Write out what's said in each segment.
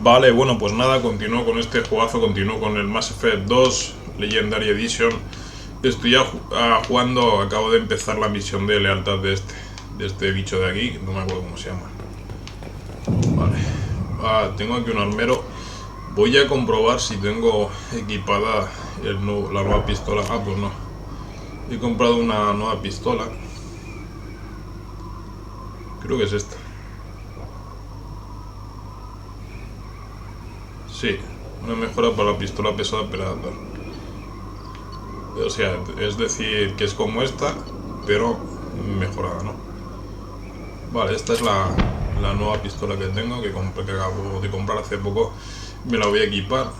Vale, bueno, pues nada, continúo con este juegazo, continúo con el Mass Effect 2 Legendary Edition. Estoy jugando, acabo de empezar la misión de lealtad de este bicho de aquí, no me acuerdo cómo se llama. Vale, tengo aquí un armero. Voy a comprobar si tengo equipada la nueva pistola. Ah, pues no. He comprado una nueva pistola. Creo que es esta. Sí, una mejora para la pistola pesada Predator. O sea, es decir, que es como esta, pero mejorada, ¿no? Vale, esta es la nueva pistola que tengo, que acabo de comprar hace poco. Me la voy a equipar.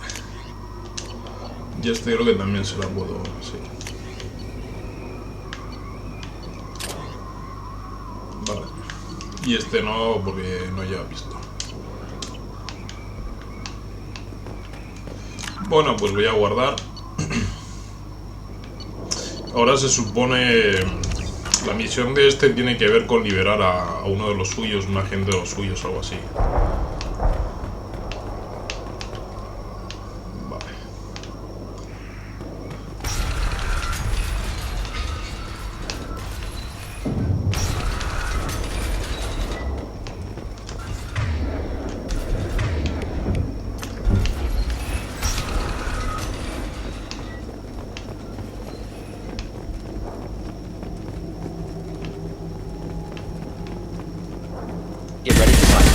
Y este creo que también se la puedo... Sí. Vale. Y este no, porque no lleva pistola. Bueno, pues voy a guardar. Ahora se supone... La misión de este tiene que ver con liberar a uno de los suyos, un agente de los suyos, algo así. Vale. Get ready to fight.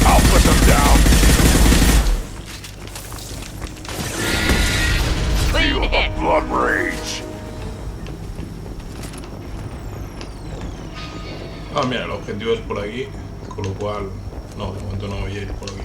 I'll put them down. Feel the blood rage. Ah, mira, el objetivo es por aquí, con lo cual... No, de momento no voy a ir por aquí.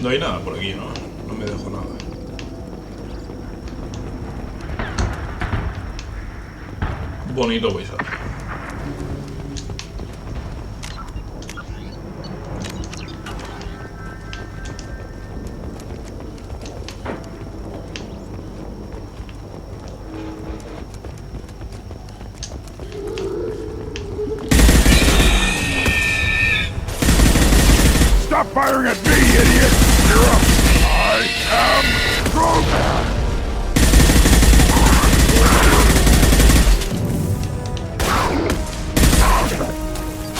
No hay nada por aquí, ¿no? No me dejo nada. Bonito paisaje. Stop firing at me, idiot! You're up! I am Roman!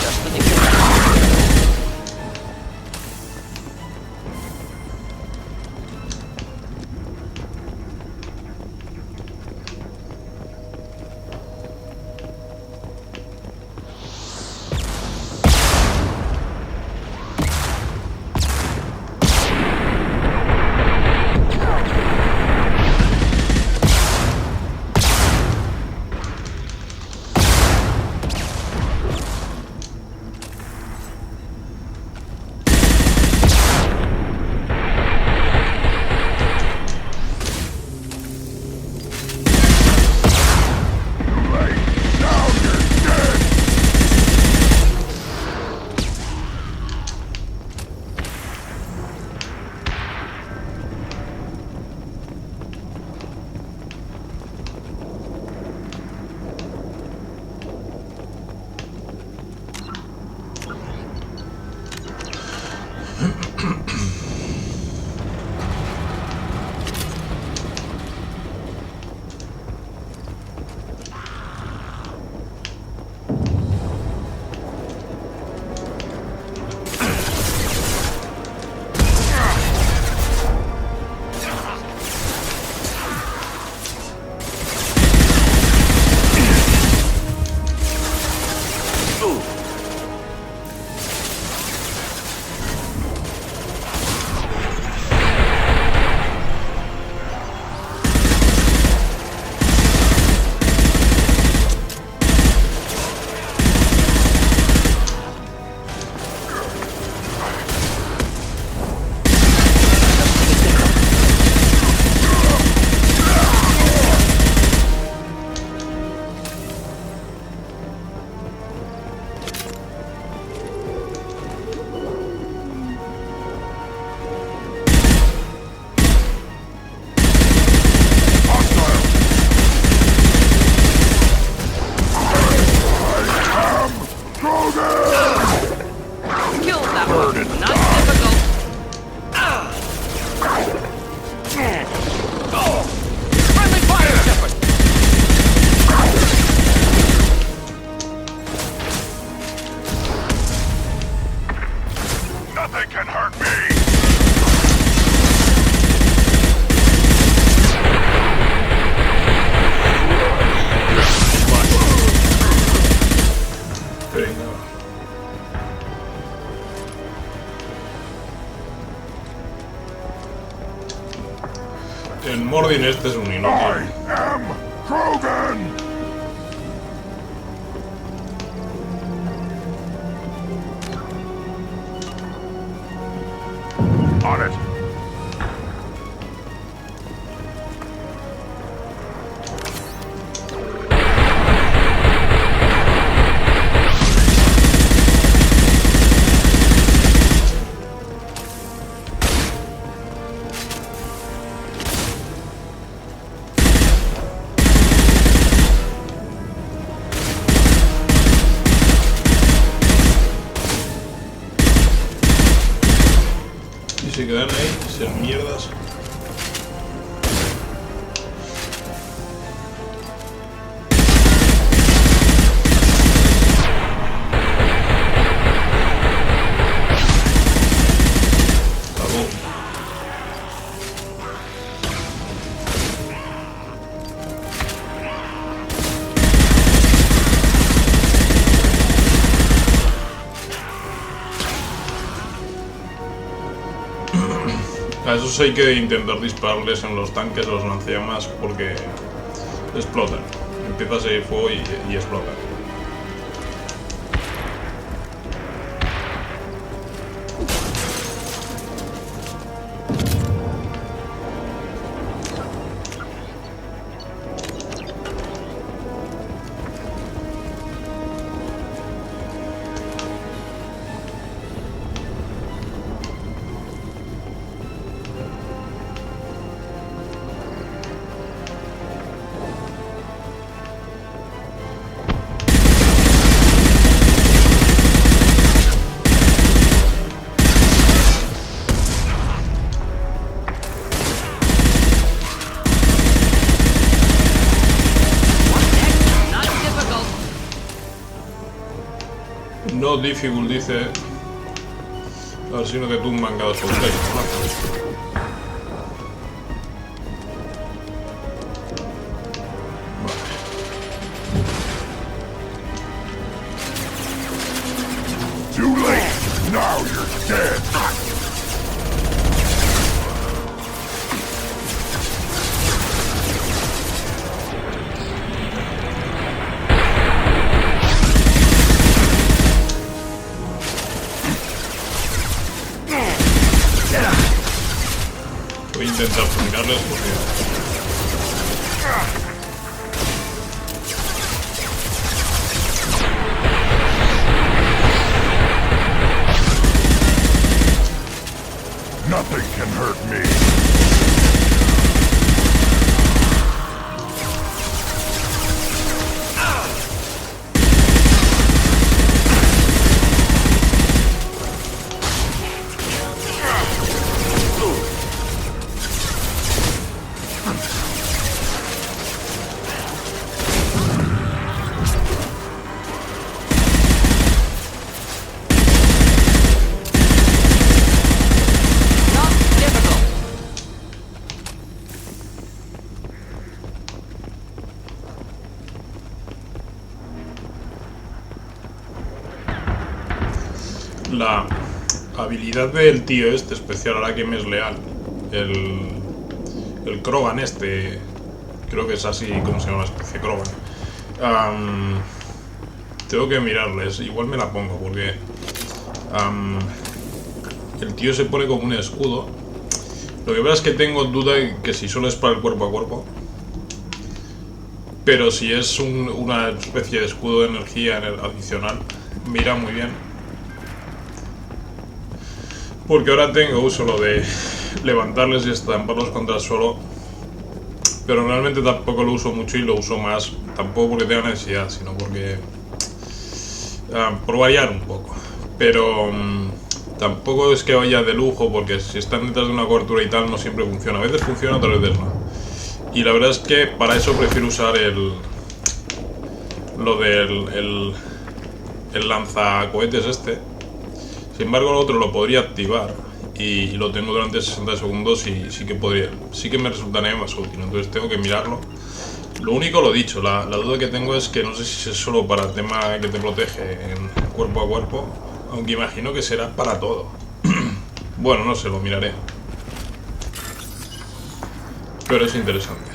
Just when you get ready. burn and Not die. difficult. Friendly fire, Shepard. Nothing can hurt me. Venga. El Mordin este es un I inútil. am Krogan. On it. Y se quedan ahí, ser mierdas. Acabó. A esos hay que intentar dispararles en los tanques, los lanzallamas, porque explotan. Empieza a seguir fuego y explotan. Not difficult. No difficult, dice. A ver si no te tumban cada soltero, ¿no? Too late. Now you're dead. Voy a intentar fulminarles porque... Nothing can hurt me. Not difficult. La habilidad del tío este especial, ahora que me es leal, el Krogan este, creo que es así como se llama la especie Krogan. Tengo que mirarles, igual me la pongo porque el tío se pone como un escudo. Lo que pasa es que tengo duda de que si solo es para el cuerpo a cuerpo, pero si es una especie de escudo de energía adicional, mira muy bien. Porque ahora tengo uso lo de levantarles y estamparlos contra el suelo, pero realmente tampoco lo uso mucho y lo uso más, tampoco porque tenga necesidad, sino porque por variar un poco. Pero tampoco es que vaya de lujo, porque si están detrás de una cobertura y tal, no siempre funciona. A veces funciona, otras veces no. Y la verdad es que para eso prefiero usar el lanzacohetes este. Sin embargo, el otro lo podría activar y lo tengo durante 60 segundos y sí que me resultaría más útil. Entonces tengo que mirarlo. Lo único, lo dicho, la duda que tengo es que no sé si es solo para el tema que te protege en cuerpo a cuerpo, aunque imagino que será para todo. Bueno, no sé, lo miraré. Pero es interesante.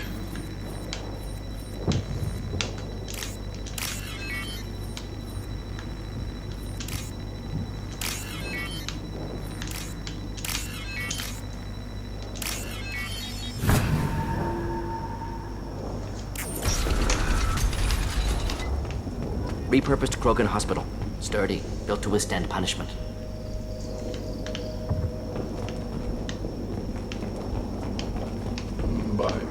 Repurposed Krogan Hospital. Sturdy, built to withstand punishment. Vale.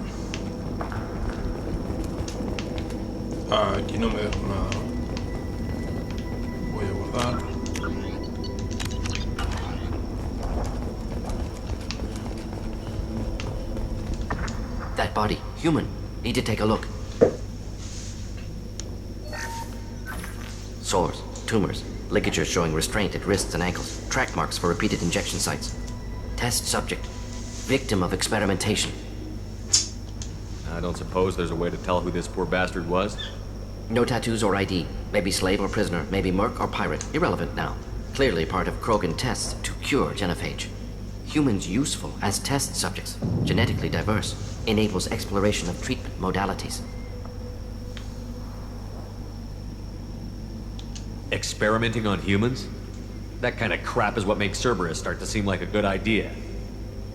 Aquí no me dejo nada. Voy a guardar. That body, human. Need to take a look. Sores, tumors, ligatures showing restraint at wrists and ankles, track marks for repeated injection sites. Test subject, victim of experimentation. I don't suppose there's a way to tell who this poor bastard was? No tattoos or ID. Maybe slave or prisoner, maybe merc or pirate. Irrelevant now. Clearly part of Krogan tests to cure genophage. Humans useful as test subjects, genetically diverse, enables exploration of treatment modalities. Experimenting on humans? That kind of crap is what makes Cerberus start to seem like a good idea.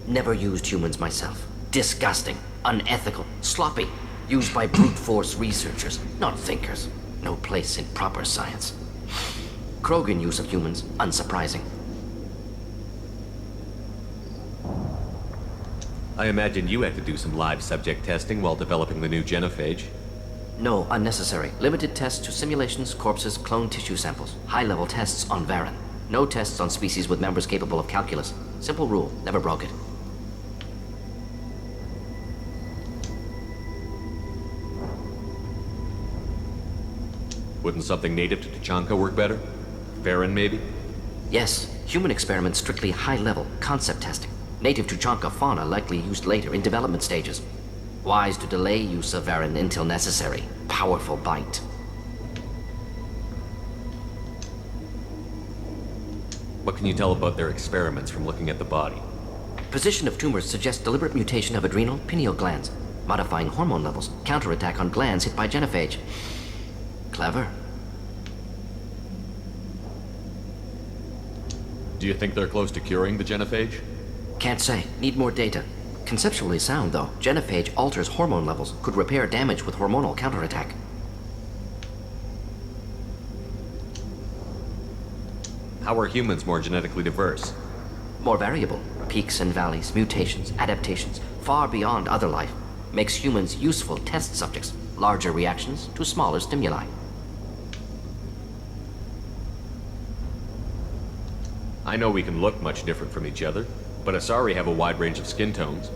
Never used humans myself. Disgusting, unethical, sloppy. Used by brute force researchers, not thinkers. No place in proper science. Krogan use of humans, unsurprising. I imagine you had to do some live subject testing while developing the new genophage. No, unnecessary. Limited tests to simulations, corpses, cloned tissue samples. High-level tests on Varen. No tests on species with members capable of calculus. Simple rule, never broke it. Wouldn't something native to Tuchanka work better? Varen, maybe? Yes, human experiments strictly high-level, concept testing. Native Tuchanka fauna likely used later in development stages. Wise to delay use of Varen until necessary. Powerful bite. What can you tell about their experiments from looking at the body? Position of tumors suggests deliberate mutation of adrenal, pineal glands, modifying hormone levels, counterattack on glands hit by genophage. Clever. Do you think they're close to curing the genophage? Can't say. Need more data. Conceptually sound, though. Genophage alters hormone levels, could repair damage with hormonal counterattack. How are humans more genetically diverse? More variable. Peaks and valleys, mutations, adaptations, far beyond other life. Makes humans useful test subjects. Larger reactions to smaller stimuli. I know we can look much different from each other, but Asari have a wide range of skin tones.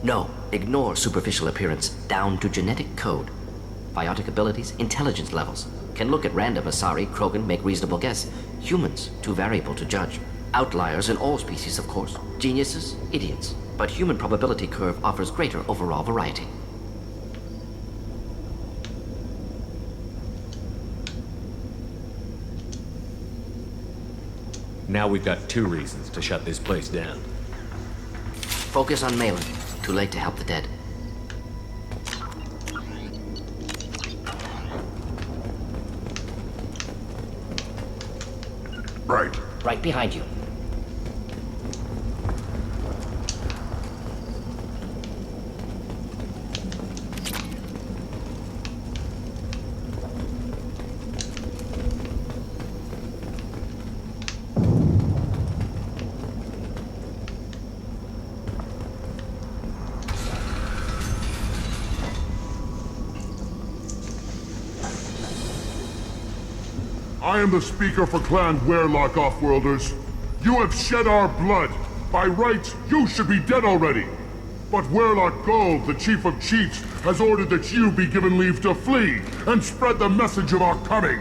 No, ignore superficial appearance, down to genetic code. Biotic abilities, intelligence levels. Can look at random Asari, Krogan, make reasonable guess. Humans, too variable to judge. Outliers in all species, of course. Geniuses, idiots. But human probability curve offers greater overall variety. Now we've got 2 reasons to shut this place down. Focus on Malin. Too late to help the dead. Right. Right behind you. I am the speaker for Clan Werelock Offworlders. You have shed our blood. By rights, you should be dead already. But Warlock Gold, the Chief of Chiefs, has ordered that you be given leave to flee and spread the message of our coming.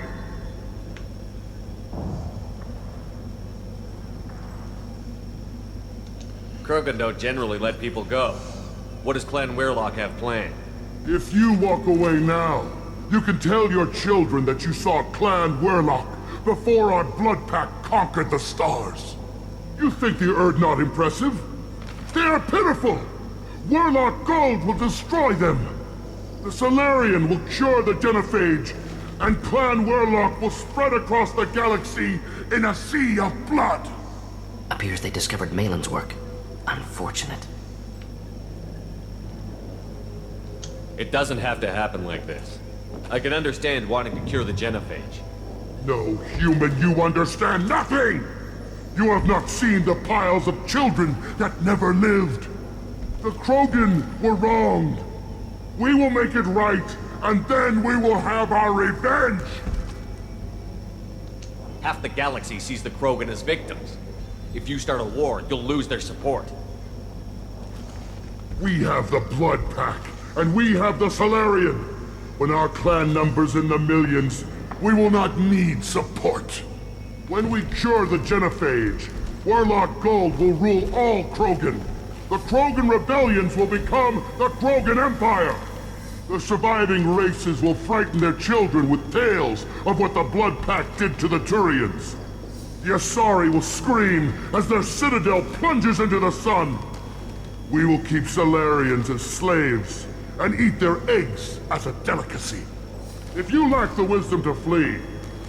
Krogan don't generally let people go. What does Clan Warlock have planned? If you walk away now, you can tell your children that you saw Clan Warlock before our blood pack conquered the stars. You think the Erd not impressive? They are pitiful! Warlock Gold will destroy them! The Solarian will cure the Genophage, and Clan Warlock will spread across the galaxy in a sea of blood! Appears they discovered Malin's work. Unfortunate. It doesn't have to happen like this. I can understand wanting to cure the Genophage. No human, you understand nothing! You have not seen the piles of children that never lived. The Krogan were wronged. We will make it right, and then we will have our revenge! Half the galaxy sees the Krogan as victims. If you start a war, you'll lose their support. We have the Blood Pack, and we have the Solarian. When our clan numbers in the millions, we will not need support. When we cure the Genophage, Warlock Gold will rule all Krogan. The Krogan rebellions will become the Krogan Empire. The surviving races will frighten their children with tales of what the Blood Pack did to the Turians. The Asari will scream as their citadel plunges into the sun. We will keep Solarians as slaves and eat their eggs as a delicacy. If you lack the wisdom to flee,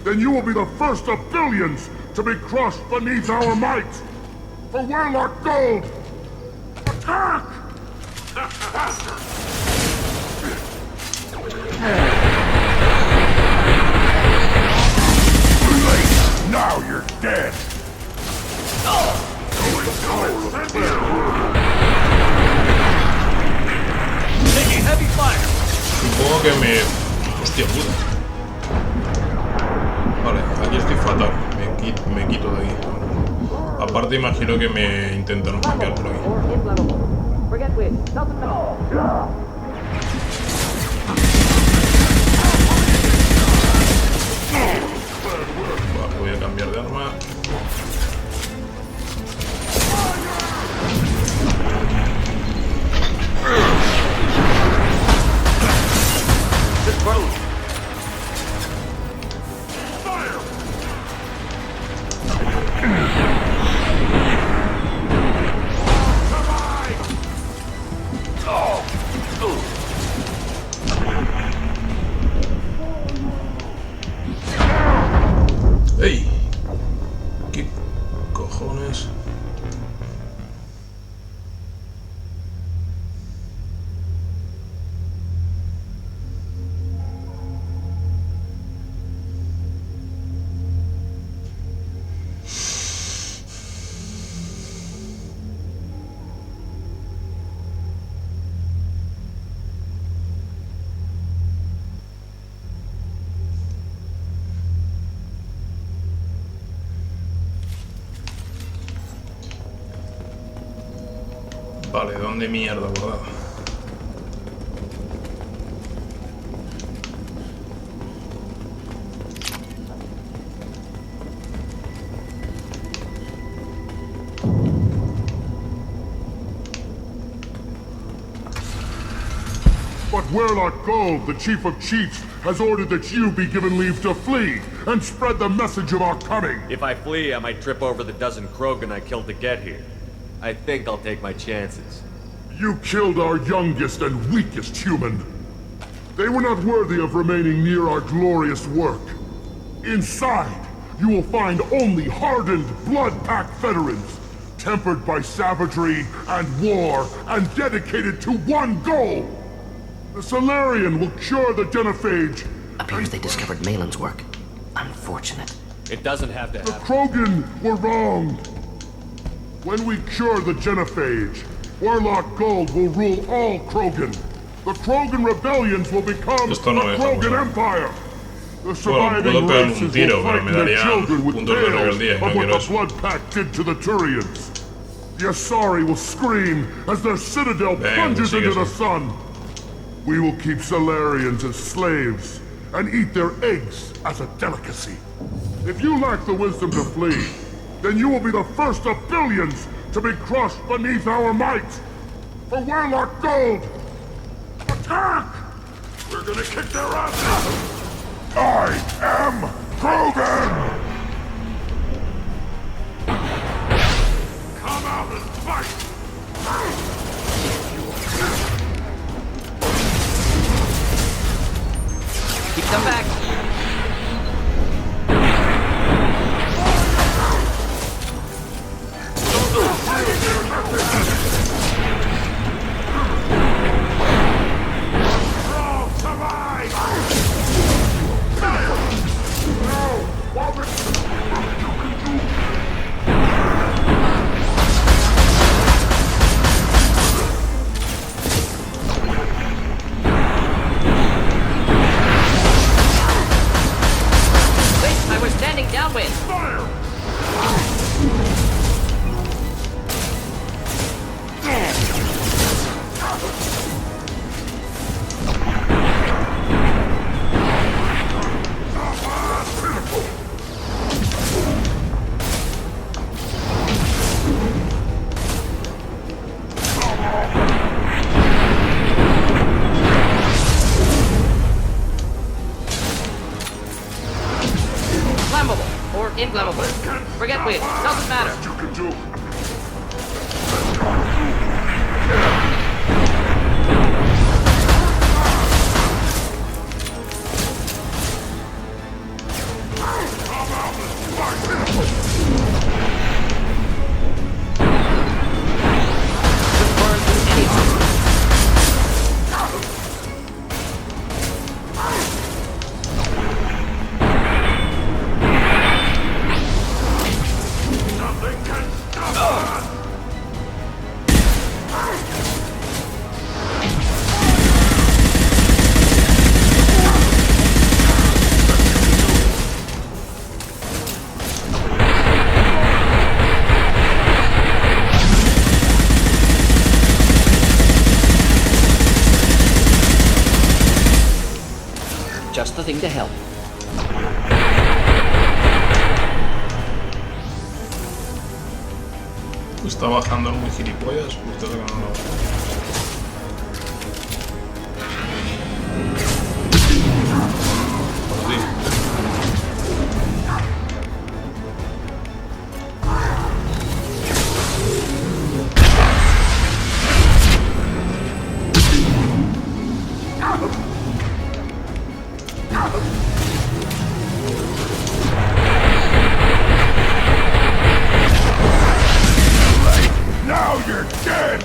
then you will be the first of billions to be crushed beneath our might. For Warlock Gold, attack! Too late! Now you're dead! Taking heavy fire! Supongo que me... Hostia puta. Vale, aquí estoy fatal. Me quito de aquí. Aparte imagino que me intentan flanquear por aquí. Vale, voy a cambiar de arma. ¡Ey! ¿Qué cojones? Vale, ¿dónde mierda, verdad? But Warlock Gold, the Chief of Chiefs, has ordered that you be given leave to flee and spread the message of our coming. If I flee, I might trip over the dozen Krogan I killed to get here. I think I'll take my chances. You killed our youngest and weakest human. They were not worthy of remaining near our glorious work. Inside, you will find only hardened blood-packed veterans, tempered by savagery and war, and dedicated to one goal. The Solarian will cure the Genophage. Appears they discovered Malin's work. Unfortunate. It doesn't have to The happen. Krogan were wronged. When we cure the Genophage, Warlock Gold will rule all Krogan. The Krogan rebellions will become Esto no the es Krogan algo. Empire. The puedo surviving pegarle un races tiro, will pero me frighten their daría children with puntos de tales rebeldía y no of what quiero the eso. Blood Pact did to the Turians. The Asari will scream as their citadel Venga, plunges sigue into the eso. sun. We will keep Salarians as slaves and eat their eggs as a delicacy. If you lack the wisdom to flee, then you will be the first of billions to be crushed beneath our might. For Warlock Gold! Attack! We're gonna kick their asses! I am Krogan! Come out and fight! Keep them back. Wait, I was standing downwind. Flammable or inflammable. Forget which. Doesn't matter. You can do. Could burn through any armor. Nothing can stop us! Just the thing to help. Está bajando muy gilipollas. Ustedes que no lo... Joder. Now you're dead!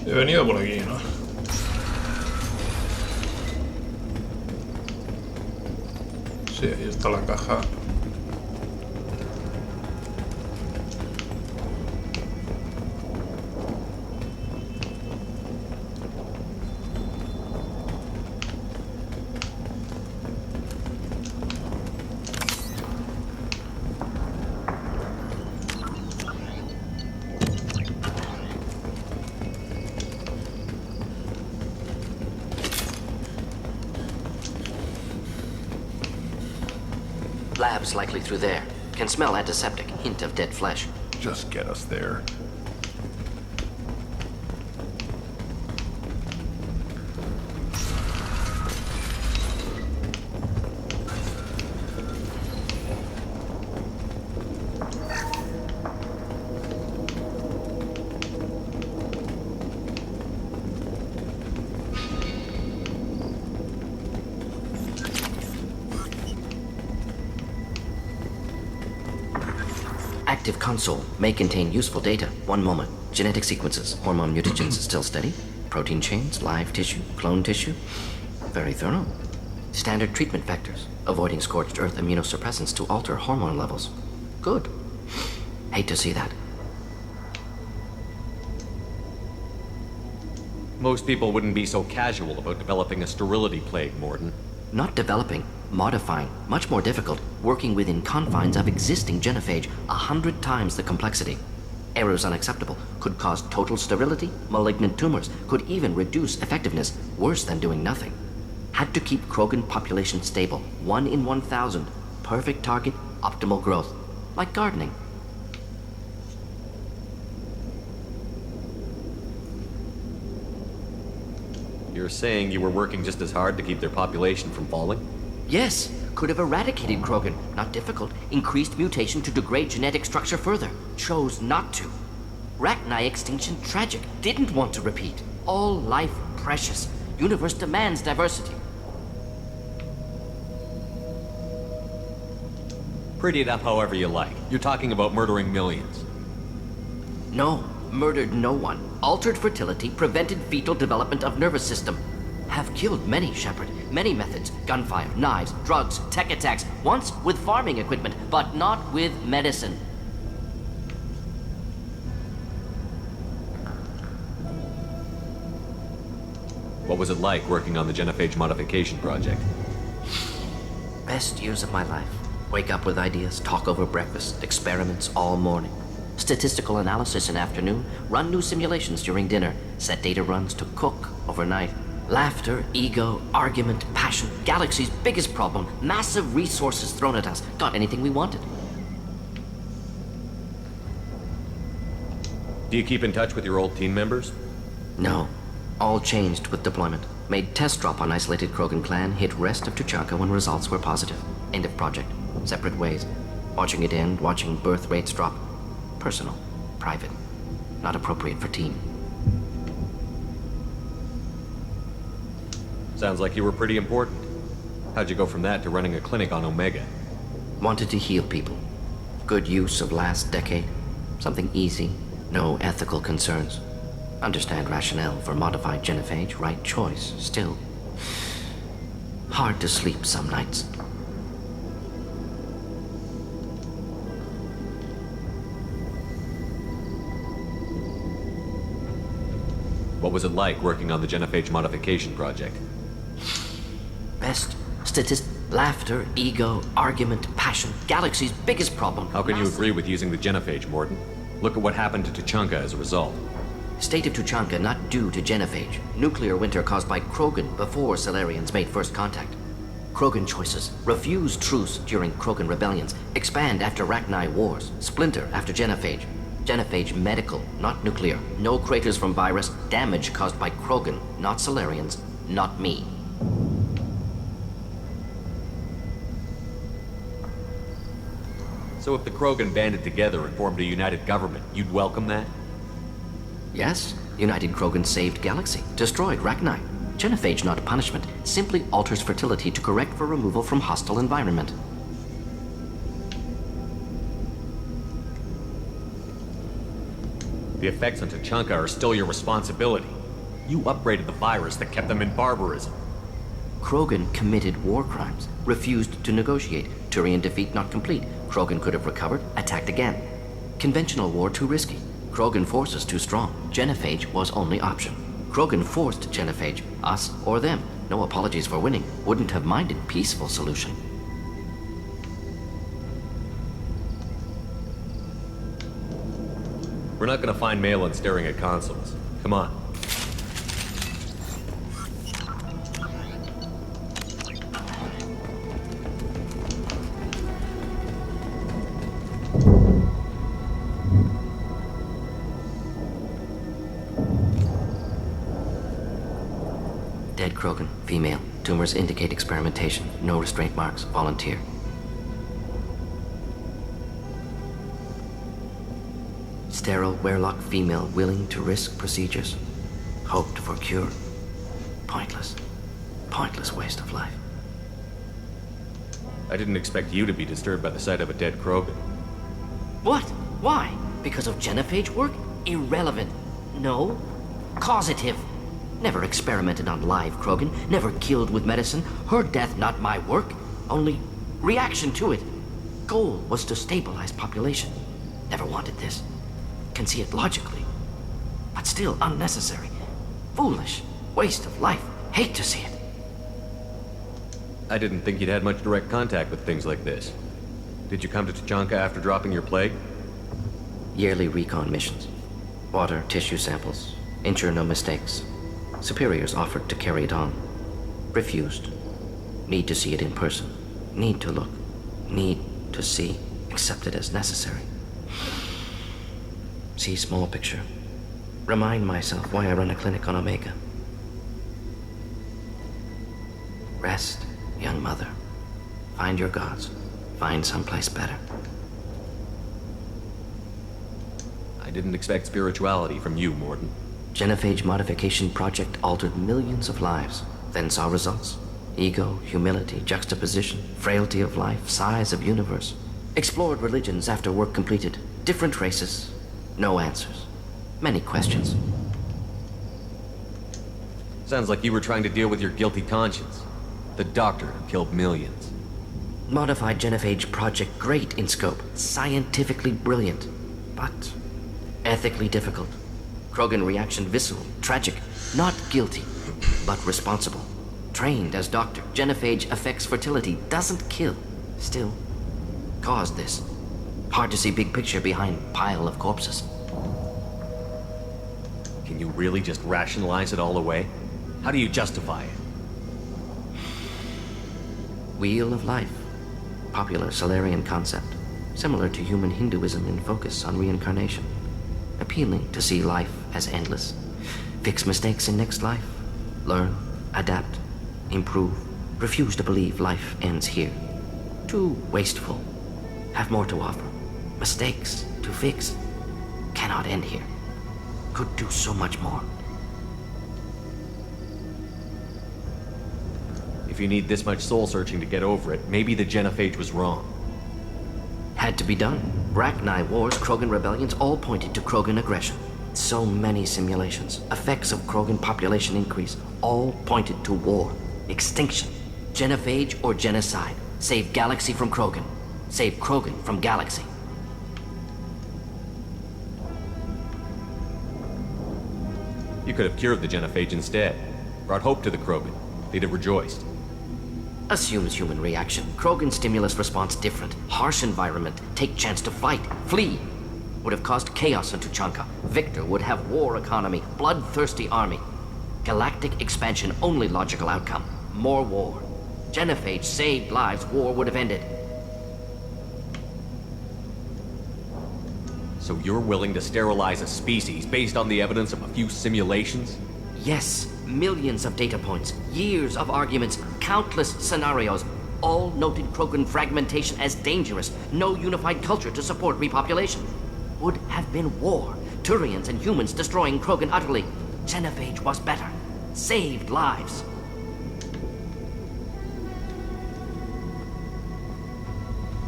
He venido por aquí, ¿no? Sí, ahí está la caja. Lab's likely through there. Can smell antiseptic. Hint of dead flesh. Just get us there. Active console may contain useful data. One moment. Genetic sequences, hormone mutagens still steady. Protein chains, live tissue, clone tissue. Very thorough. Standard treatment vectors, avoiding scorched earth immunosuppressants to alter hormone levels. Good. Hate to see that. Most people wouldn't be so casual about developing a sterility plague, Morden. Not developing, modifying, much more difficult, working within confines of existing genophage, 100 times the complexity. Errors unacceptable, could cause total sterility, malignant tumors, could even reduce effectiveness, worse than doing nothing. Had to keep Krogan population stable, 1 in 1,000, perfect target, optimal growth, like gardening. You're saying you were working just as hard to keep their population from falling? Yes, could have eradicated Krogan. Not difficult. Increased mutation to degrade genetic structure further. Chose not to. Rachni extinction tragic. Didn't want to repeat. All life precious. Universe demands diversity. Pretty it up however you like. You're talking about murdering millions. No, murdered no one. Altered fertility, prevented fetal development of nervous system. Have killed many, Shepard. Many methods. Gunfire, knives, drugs, tech attacks. Once with farming equipment, but not with medicine. What was it like working on the genophage modification project? Best years of my life. Wake up with ideas, talk over breakfast, experiments all morning. Statistical analysis in afternoon, run new simulations during dinner, set data runs to cook overnight. Laughter, ego, argument, passion, galaxy's biggest problem, massive resources thrown at us. Got anything we wanted. Do you keep in touch with your old team members? No. All changed with deployment. Made test drop on isolated Krogan clan, hit rest of Tuchanka when results were positive. End of project. Separate ways. Watching it end, watching birth rates drop. Personal. Private. Not appropriate for team. Sounds like you were pretty important. How'd you go from that to running a clinic on Omega? Wanted to heal people. Good use of last decade. Something easy. No ethical concerns. Understand rationale for modified genophage, right choice, still. Hard to sleep some nights. What was it like working on the genophage modification project? Best laughter, ego, argument, passion. Galaxy's biggest problem. How can you agree with using the genophage, Morden? Look at what happened to Tuchanka as a result. State of Tuchanka not due to genophage. Nuclear winter caused by Krogan before Salarians made first contact. Krogan choices. Refuse truce during Krogan rebellions. Expand after Rachni wars. Splinter after genophage. Genophage medical, not nuclear. No craters from virus. Damage caused by Krogan, not Salarians, not me. So if the Krogan banded together and formed a united government, you'd welcome that? Yes, United Krogan saved Galaxy, destroyed Rachni. Genophage not punishment, simply alters fertility to correct for removal from hostile environment. The effects on Tuchanka are still your responsibility. You upgraded the virus that kept them in barbarism. Krogan committed war crimes, refused to negotiate. Turian defeat not complete. Krogan could have recovered, attacked again. Conventional war too risky. Krogan forces too strong. Genophage was only option. Krogan forced genophage, us or them. No apologies for winning. Wouldn't have minded peaceful solution. We're not gonna find Malin staring at consoles. Come on. Dead Krogan, female. Tumors indicate experimentation. No restraint marks. Volunteer. Sterile, werelock female willing to risk procedures. Hoped for cure. Pointless. Pointless waste of life. I didn't expect you to be disturbed by the sight of a dead Krogan. What? Why? Because of genophage work? Irrelevant. No. Causative. Never experimented on live Krogan, never killed with medicine. Her death, not my work. Only reaction to it. Goal was to stabilize population. Never wanted this. Can see it logically. But still unnecessary. Foolish. Waste of life. Hate to see it. I didn't think you'd had much direct contact with things like this. Did you come to Tuchanka after dropping your plague? Yearly recon missions. Water, tissue samples. Ensure no mistakes. Superiors offered to carry it on. Refused. Need to see it in person. Need to look. Need to see. Accept it as necessary. See small picture. Remind myself why I run a clinic on Omega. Rest, young mother. Find your gods. Find someplace better. I didn't expect spirituality from you, Morden. Genophage modification project altered millions of lives, then saw results. Ego, humility, juxtaposition, frailty of life, size of universe. Explored religions after work completed. Different races. No answers. Many questions. Sounds like you were trying to deal with your guilty conscience. The doctor who killed millions. Modified genophage project great in scope. Scientifically brilliant. But ethically difficult. Krogan reaction visceral, tragic. Not guilty, but responsible. Trained as doctor. Genophage affects fertility, doesn't kill. Still, caused this. Hard to see big picture behind pile of corpses. Can you really just rationalize it all away? How do you justify it? Wheel of life. Popular Solarian concept. Similar to human Hinduism in focus on reincarnation. Appealing to see life as endless. Fix mistakes in next life. Learn, adapt, improve. Refuse to believe life ends here. Too wasteful. Have more to offer. Mistakes to fix. Cannot end here. Could do so much more. If you need this much soul searching to get over it, maybe the genophage was wrong. Had to be done. Rachni wars, Krogan rebellions, all pointed to Krogan aggression. So many simulations. Effects of Krogan population increase. All pointed to war. Extinction. Genophage or genocide. Save galaxy from Krogan. Save Krogan from galaxy. You could have cured the genophage instead. Brought hope to the Krogan. They'd have rejoiced. Assumes human reaction. Krogan stimulus response different. Harsh environment. Take chance to fight. Flee. Would have caused chaos in Tuchanka. Victor would have war economy. Bloodthirsty army. Galactic expansion only logical outcome. More war. Genophage saved lives. War would have ended. So you're willing to sterilize a species based on the evidence of a few simulations? Yes. Millions of data points. Years of arguments. Countless scenarios. All noted Krogan fragmentation as dangerous. No unified culture to support repopulation. Would have been war. Turians and humans destroying Krogan utterly. Genophage was better. Saved lives.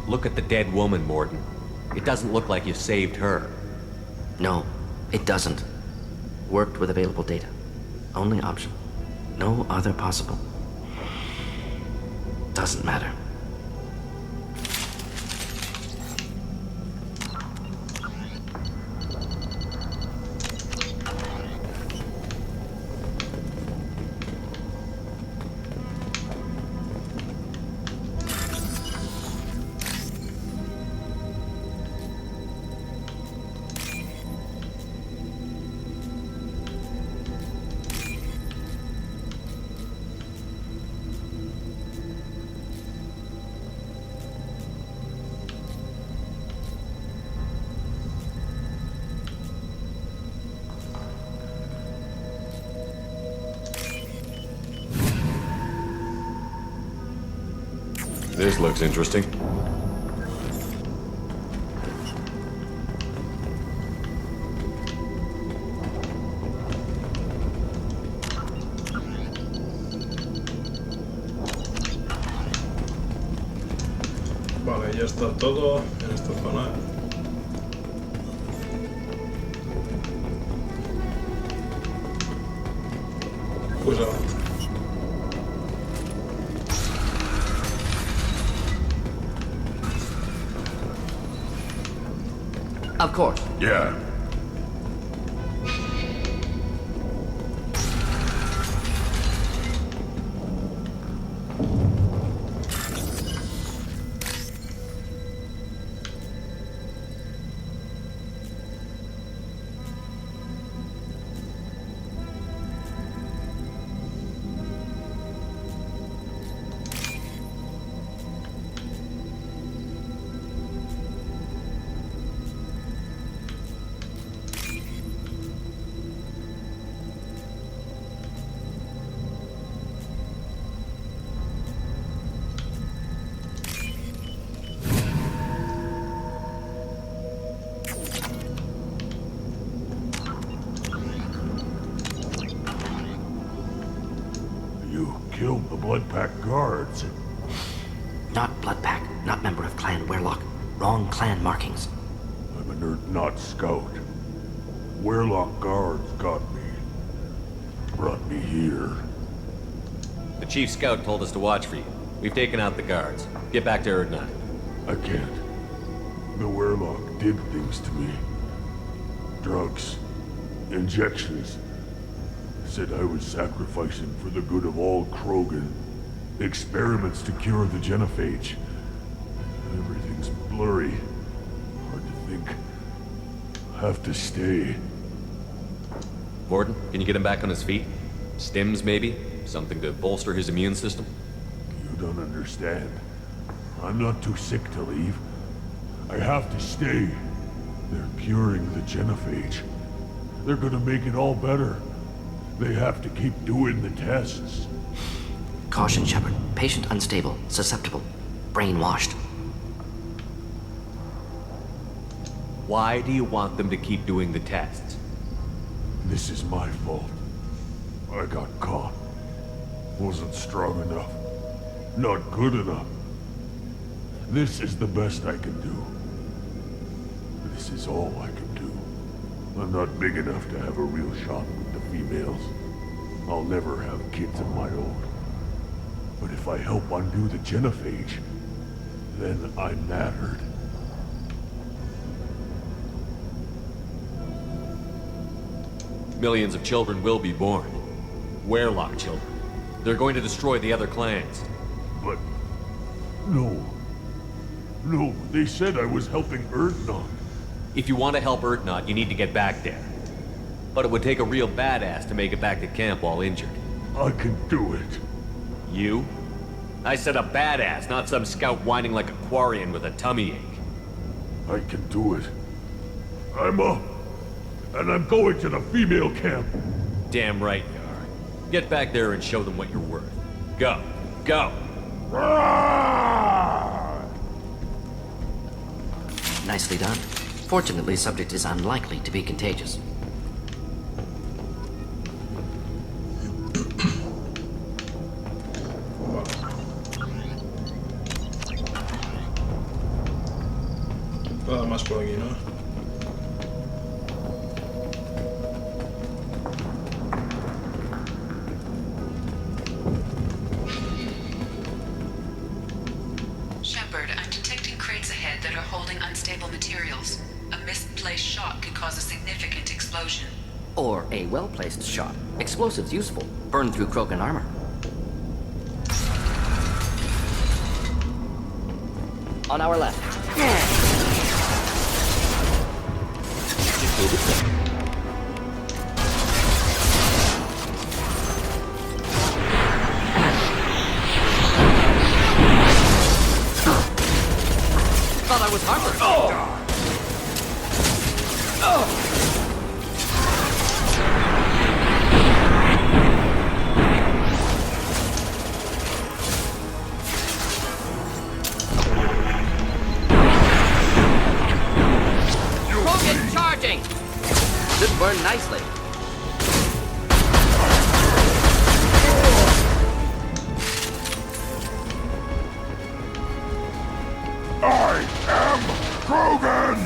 Look at the dead woman, Morden. It doesn't look like you saved her. No, it doesn't. Worked with available data. Only option. No other possible. Doesn't matter. This looks interesting. Vale, ya está todo en esta zona. Pues nada. Of course. Yeah. You killed the Blood Pack guards. Not Bloodpack, not member of Clan Werlock. Wrong clan markings. I'm an Earth-Not scout. Werlock guards got me. Brought me here. The chief scout told us to watch for you. We've taken out the guards. Get back to Erdnot. I can't. The Werlock did things to me. Drugs. Injections. Said I was sacrificing for the good of all Krogan. Experiments to cure the genophage. Everything's blurry. Hard to think. Have to stay. Gordon, can you get him back on his feet? Stims, maybe? Something to bolster his immune system? You don't understand. I'm not too sick to leave. I have to stay. They're curing the genophage. They're gonna make it all better. They have to keep doing the tests. Caution, Shepard. Patient unstable, susceptible, brainwashed. Why do you want them to keep doing the tests? This is my fault. I got caught. Wasn't strong enough. Not good enough. This is the best I can do. This is all I can do. I'm not big enough to have a real shot with the females. I'll never have kids of my own. But if I help undo the genophage, then I'm mattered. Millions of children will be born. Werlock children. They're going to destroy the other clans. But... no. No, they said I was helping Erdnot. If you want to help Erdnot, you need to get back there. But it would take a real badass to make it back to camp while injured. I can do it. You? I said a badass, not some scout whining like a Quarian with a tummy ache. I can do it. I'm up. And I'm going to the female camp. Damn right you are. Get back there and show them what you're worth. Go. Go! Nicely done. Fortunately, subject is unlikely to be contagious. Nada más por aquí, ¿no? Shepard, I'm detecting crates ahead that are holding unstable materials. A misplaced shot could cause a significant explosion. Or a well-placed shot. Explosives useful. Burn through Krogan armor. On our left. Thought I was harmless. Krogan charging! Should burn nicely. I am Krogan!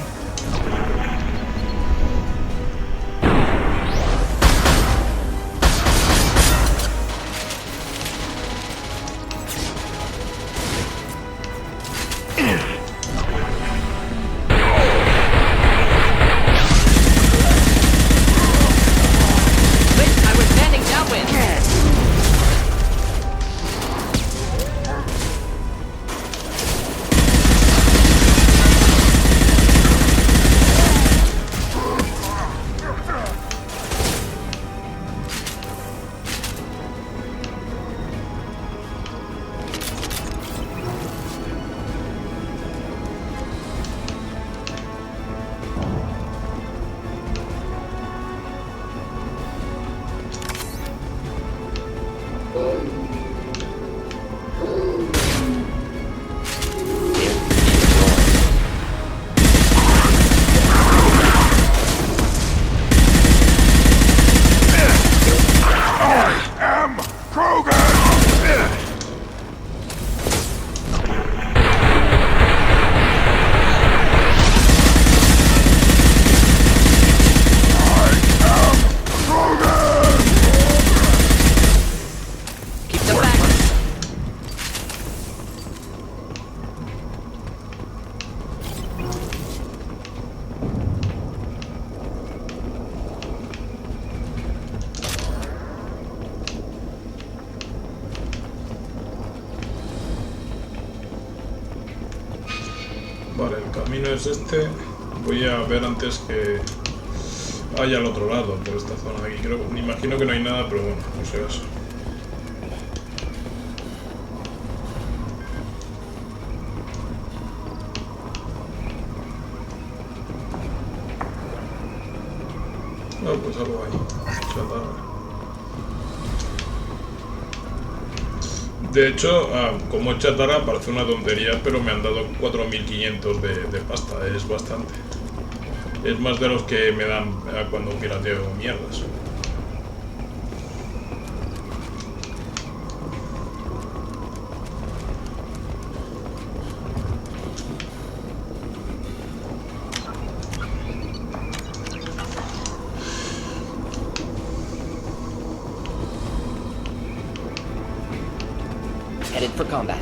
camino es este. Voy a ver antes que haya al otro lado, por esta zona de aquí. Me imagino que no hay nada, pero bueno, no sé eso. No, pues algo ahí. Chatarra. De hecho, como chatarra parece una tontería, pero me han dado 4.500 de pasta, es bastante. Es más de los que me dan cuando pirateo mierdas. Headed for combat.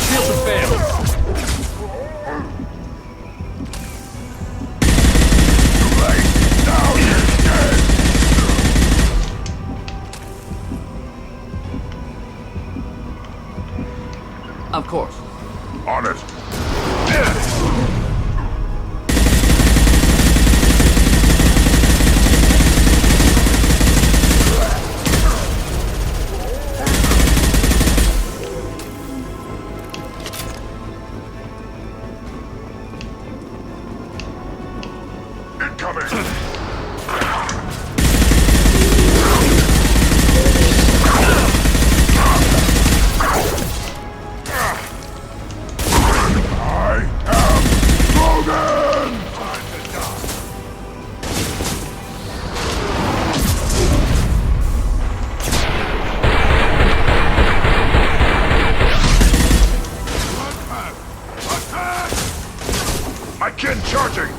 Shields have failed. Of course. On it. Incoming! I am Logan! My kin charging!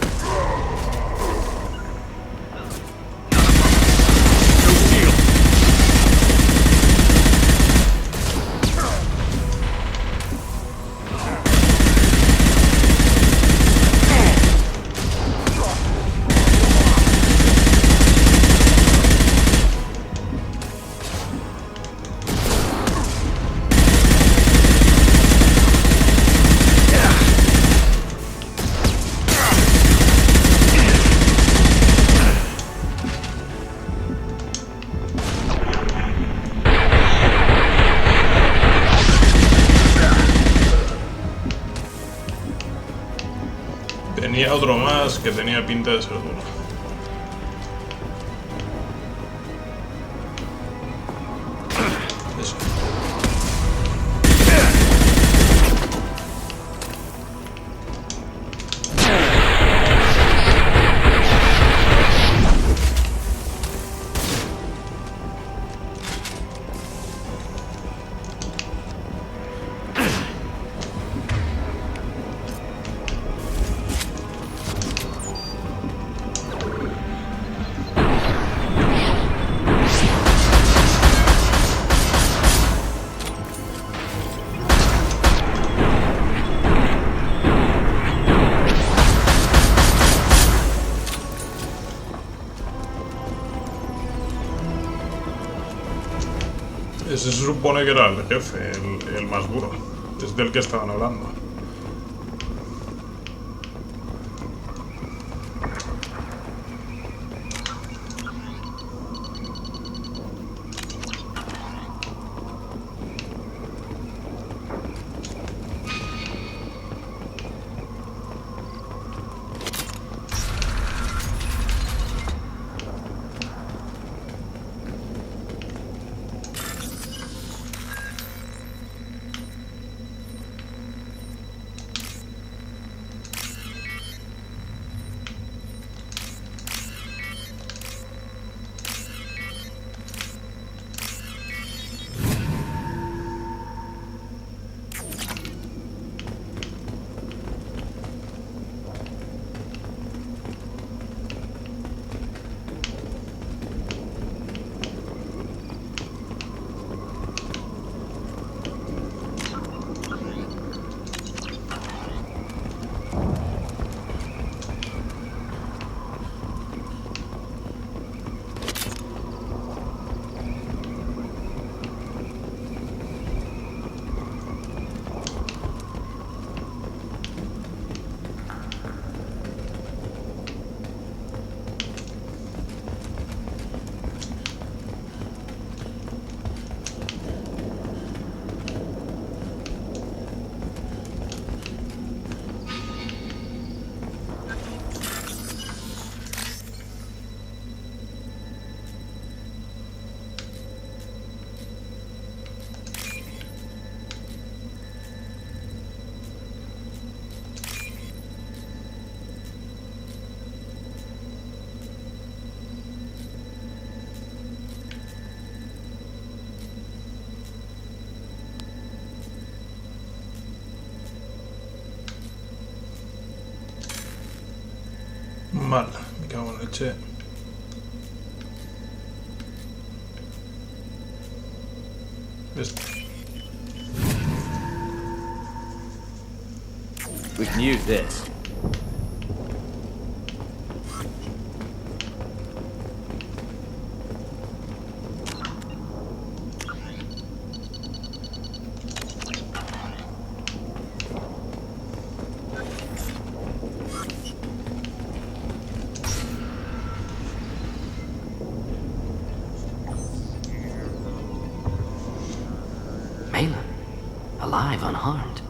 No shield. Tenía otro más que tenía pinta de ser duro. Eso. Ese se supone que era el jefe, el más duro. Es del que estaban hablando. coche. Esto. We can use this. Malin, alive, unharmed.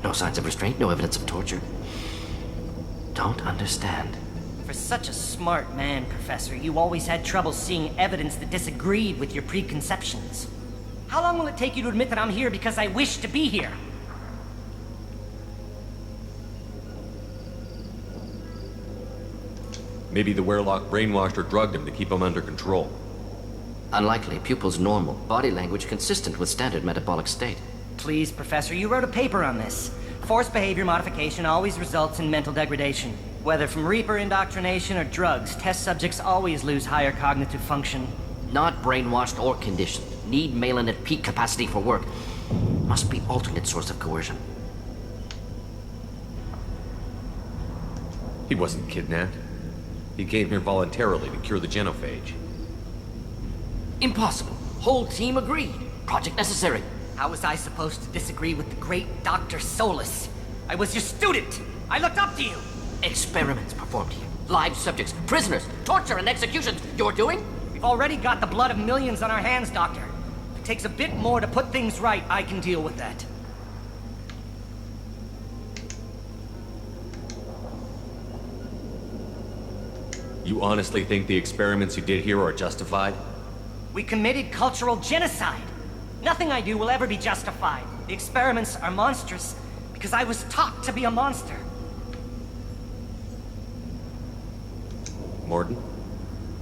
No signs of restraint, no evidence of torture. Don't understand. For such a smart man, Professor, you always had trouble seeing evidence that disagreed with your preconceptions. How long will it take you to admit that I'm here because I wish to be here? Maybe the Werelock brainwashed or drugged him to keep him under control. Unlikely. Pupil's normal. Body language consistent with standard metabolic state. Please, Professor, you wrote a paper on this. Forced behavior modification always results in mental degradation. Whether from Reaper indoctrination or drugs, test subjects always lose higher cognitive function. Not brainwashed or conditioned. Need Malin at peak capacity for work. Must be alternate source of coercion. He wasn't kidnapped. He came here voluntarily to cure the genophage. Impossible. Whole team agreed. Project necessary. How was I supposed to disagree with the great Dr. Solus? I was your student! I looked up to you! Experiments performed here. Live subjects, prisoners, torture and executions. You're doing? We've already got the blood of millions on our hands, Doctor. If it takes a bit more to put things right, I can deal with that. You honestly think the experiments you did here are justified? We committed cultural genocide. Nothing I do will ever be justified. The experiments are monstrous because I was taught to be a monster. Morton,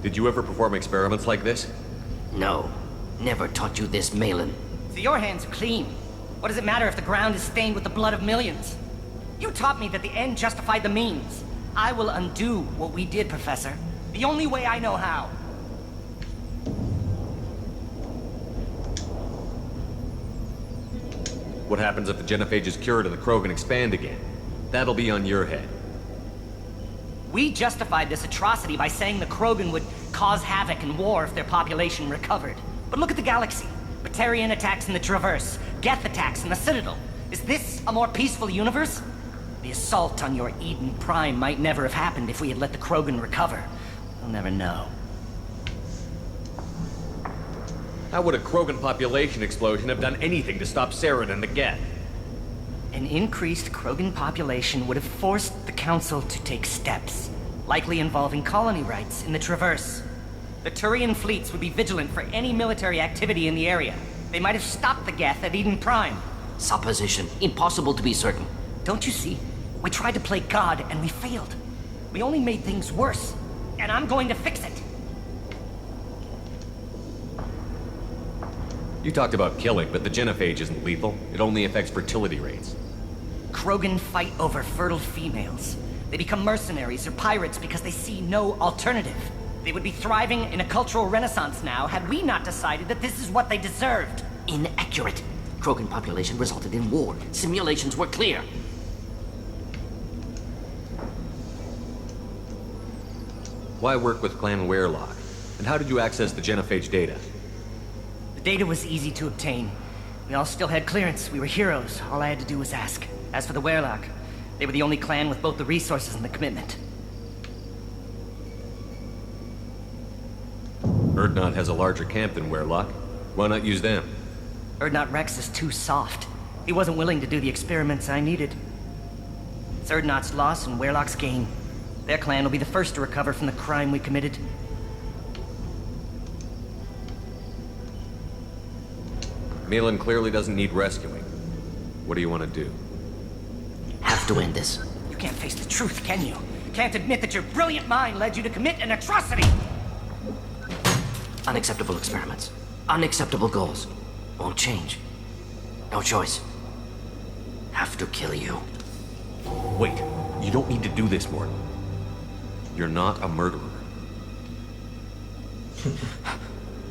did you ever perform experiments like this? No. Never taught you this, Malin. So your hands are clean. What does it matter if the ground is stained with the blood of millions? You taught me that the end justified the means. I will undo what we did, Professor. The only way I know how. What happens if the genophage is cured and the Krogan expand again? That'll be on your head. We justified this atrocity by saying the Krogan would cause havoc and war if their population recovered. But look at the galaxy. Batarian attacks in the Traverse, Geth attacks in the Citadel. Is this a more peaceful universe? The assault on your Eden Prime might never have happened if we had let the Krogan recover. We'll never know. How would a Krogan population explosion have done anything to stop Saren and the Geth? An increased Krogan population would have forced the Council to take steps, likely involving colony rights in the Traverse. The Turian fleets would be vigilant for any military activity in the area. They might have stopped the Geth at Eden Prime. Supposition. Impossible to be certain. Don't you see? We tried to play God and we failed. We only made things worse. And I'm going to fix it. You talked about killing, but the genophage isn't lethal. It only affects fertility rates. Krogan fight over fertile females. They become mercenaries or pirates because they see no alternative. They would be thriving in a cultural renaissance now had we not decided that this is what they deserved. Inaccurate. Krogan population resulted in war. Simulations were clear. Why work with Clan Werelock? And how did you access the genophage data? The data was easy to obtain. We all still had clearance. We were heroes. All I had to do was ask. As for the Werelock, they were the only clan with both the resources and the commitment. Urdnot has a larger camp than Werelock. Why not use them? Urdnot Rex is too soft. He wasn't willing to do the experiments I needed. It's Urdnot's loss and Werelock's gain. Their clan will be the first to recover from the crime we committed. Malin clearly doesn't need rescuing. What do you want to do? Have to end this. You can't face the truth, can you? Can't admit that your brilliant mind led you to commit an atrocity! Unacceptable experiments. Unacceptable goals. Won't change. No choice. Have to kill you. Wait, you don't need to do this, Morton. You're not a murderer.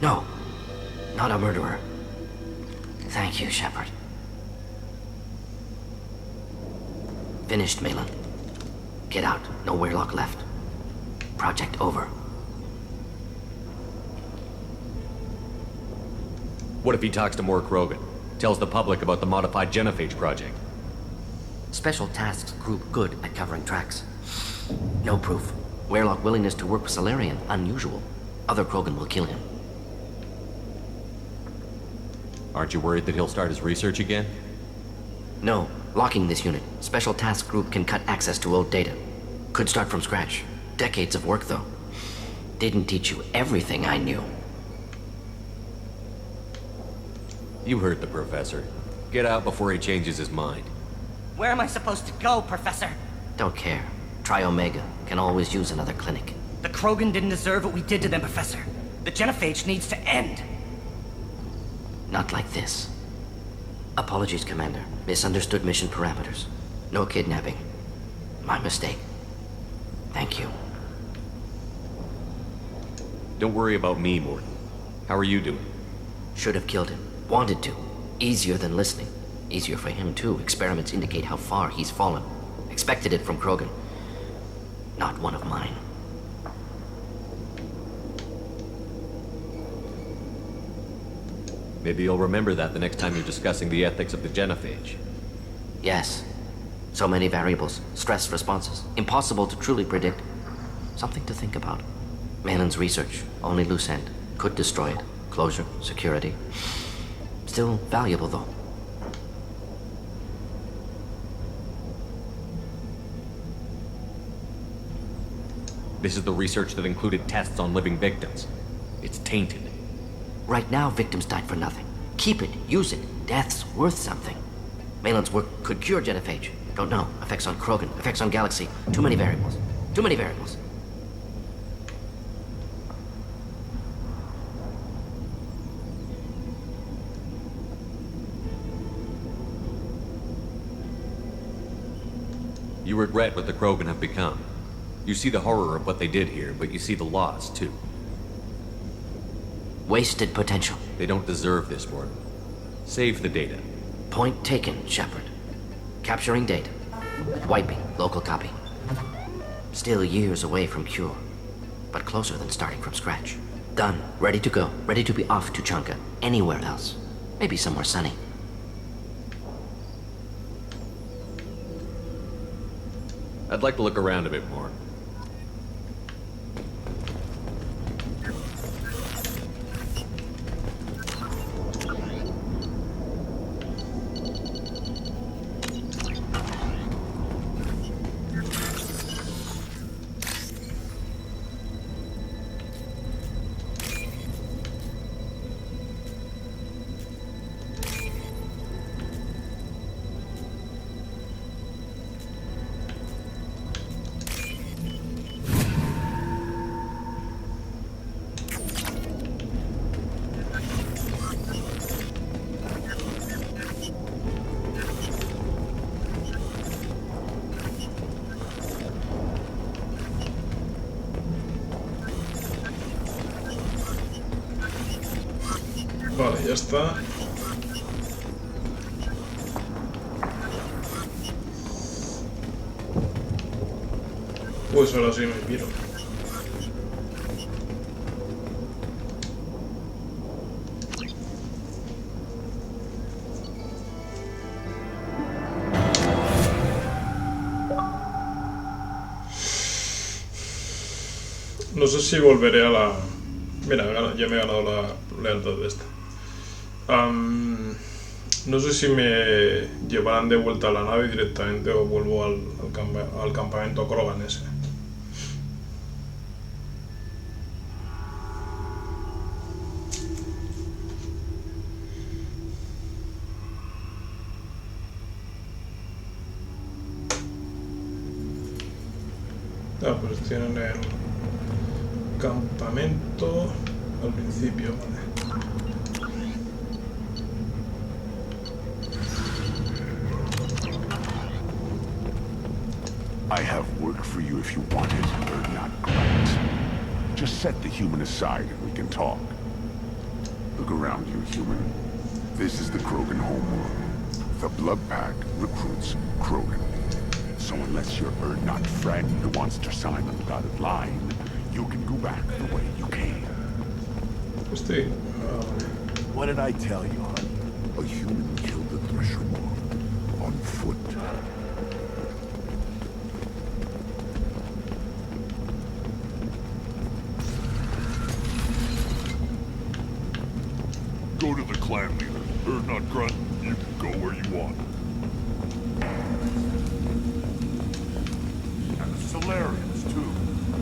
No, not a murderer. Thank you, Shepard. Finished, Malin. Get out. No Weirlock left. Project over. What if he talks to more Krogan? Tells the public about the modified genophage project? Special Tasks Group good at covering tracks. No proof. Weirlock willingness to work with Salarian, unusual. Other Krogan will kill him. Aren't you worried that he'll start his research again? No. Locking this unit. Special Task Group can cut access to old data. Could start from scratch. Decades of work, though. Didn't teach you everything I knew. You heard the professor. Get out before he changes his mind. Where am I supposed to go, Professor? Don't care. Try Omega. Can always use another clinic. The Krogan didn't deserve what we did to them, Professor. The genophage needs to end. Not like this. Apologies, Commander. Misunderstood mission parameters. No kidnapping. My mistake. Thank you. Don't worry about me, Morton. How are you doing? Should have killed him. Wanted to. Easier than listening. Easier for him, too. Experiments indicate how far he's fallen. Expected it from Krogan. Not one of mine. Maybe you'll remember that the next time you're discussing the ethics of the genophage. Yes. So many variables. Stress responses. Impossible to truly predict. Something to think about. Malin's research. Only loose end. Could destroy it. Closure. Security. Still valuable, though. This is the research that included tests on living victims. It's tainted. Right now, victims died for nothing. Keep it. Use it. Death's worth something. Malin's work could cure genophage. Don't know. Effects on Krogan. Effects on Galaxy. Too many variables. Too many variables. You regret what the Krogan have become. You see the horror of what they did here, but you see the loss, too. Wasted potential. They don't deserve this, Morton. Save the data. Point taken, Shepard. Capturing data. Wiping local copy. Still years away from cure, but closer than starting from scratch. Done. Ready to go. Ready to be off to Chunka. Anywhere else. Maybe somewhere sunny. I'd like to look around a bit more. Vale, ya está. Pues ahora sí me piro. No sé si volveré a la... Mira, ya me he ganado la lealtad de esta. No sé si me llevarán de vuelta a la nave directamente o vuelvo al campamento Krogan ese. Pues tienen el campamento al principio, vale. I have work for you if you want it or not. set the human aside and we can talk. Look around you, human. This is the Krogan homeworld. The Blood Pack recruits Krogan. So unless your Erdnot friend wants to sign on the dotted line, you can go back the way you came. Este. What did I tell you, hon? A human killed the Thresher Maw on foot. Go to the clan leader. Erdnot Grunt, you can go where you want. And the Solarians, too.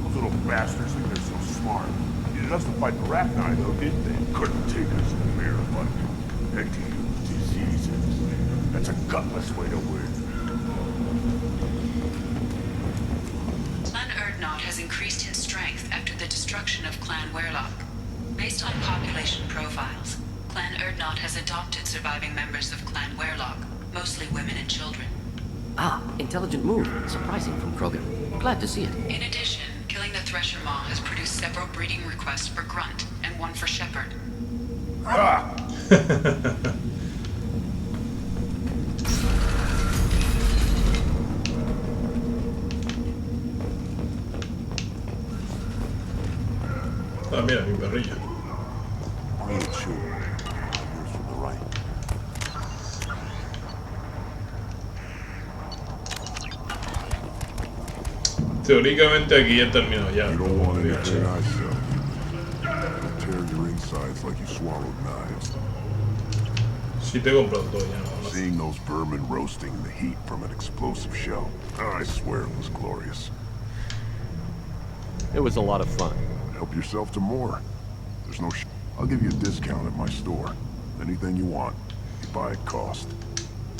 Those little bastards think they're so smart. Needed us to fight the Rachni, though, didn't they? Couldn't take us in the mirror, but heck to you, diseases. That's a gutless way to win. Clan Erdnot has increased in strength after the destruction of Clan Werlock. Based on population profiles, Clan Erdnot has adopted surviving members of Clan Werlock, mostly women and children. Ah, intelligent move. Surprising from Krogan. Glad to see it. In addition, killing the Thresher Maw has produced several breeding requests for Grunt and one for Shepard. Ah! Ah, mira, mi perrilla. Quiet, sure. Yours from the right. Teóricamente aquí ya he terminado ya. You don't want podría anything ser. I sell. It'll tear your insides like you swallowed knives. Sí, te he comprado todo ya. ¿No? Seeing those vermin roasting in the heat from an explosive shell, I swear it was glorious. It was a lot of fun. Help yourself to more. There's no I'll give you a discount at my store. Anything you want, you buy at cost.